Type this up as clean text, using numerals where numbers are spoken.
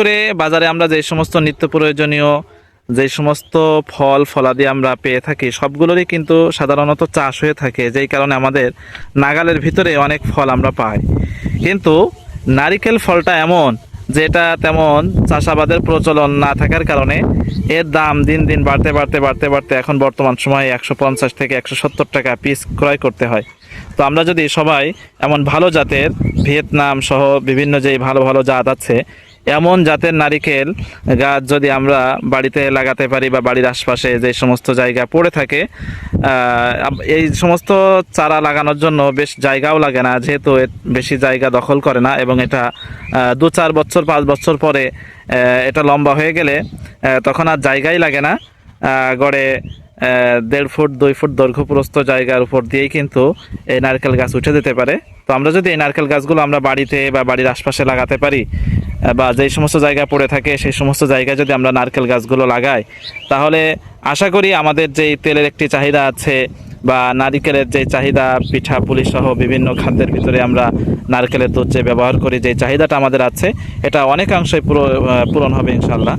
করে বাজারে আমরা যে সমস্ত নিত্য প্রয়োজনীয় যে সমস্ত ফল ফলাদি আমরা পেয়ে থাকি সবগুলোরই কিন্তু সাধারণত চাষ হয়ে থাকে, যেই কারণে আমাদের নাগালের ভিতরে অনেক ফল আমরা পাই। কিন্তু নারিকেল ফলটা এমন যেটা তেমন চাষাবাদের প্রচলন না থাকার কারণে এর দাম দিন দিন বাড়তে বাড়তে বাড়তে বাড়তে এখন বর্তমান সময়ে 150 থেকে 170 টাকা পিস ক্রয় করতে হয়। তো আমরা যদি সবাই এমন ভালো জাতের ভিয়েতনাম সহ বিভিন্ন যেই ভালো ভালো জাত আছে এমন জাতের নারিকেল গাছ যদি আমরা বাড়িতে লাগাতে পারি বা বাড়ির আশপাশে যে সমস্ত জায়গা পড়ে থাকে, এই সমস্ত চারা লাগানোর জন্য বেশ জায়গাও লাগে না, যেহেতু বেশি জায়গা দখল করে না এবং এটা 2-4 বছর 5 বছর পরে এটা লম্বা হয়ে গেলে তখন আর জায়গাই লাগে না। গড়ে 1.5 ফুট 2 ফুট দৈর্ঘ্য প্রস্থ জায়গার উপর দিয়েই কিন্তু এই নারকেল গাছ উঠে যেতে পারে। তো আমরা যদি এই নারকেল গাছগুলো আমরা বাড়িতে বা বাড়ির আশপাশে লাগাতে পারি বা যেই সমস্ত জায়গা পড়ে থাকে সেই সমস্ত জায়গায় যদি আমরা নারকেল গাছগুলো লাগাই, তাহলে আশা করি আমাদের যেই তেলের একটি চাহিদা আছে বা নারিকেলের যে চাহিদা পিঠা পুলি সহ বিভিন্ন খাদ্যের ভিতরে আমরা নারকেলের দুধ যে ব্যবহার করি, যে চাহিদাটা আমাদের আছে এটা অনেকাংশই পূরণ হবে ইনশাল্লাহ।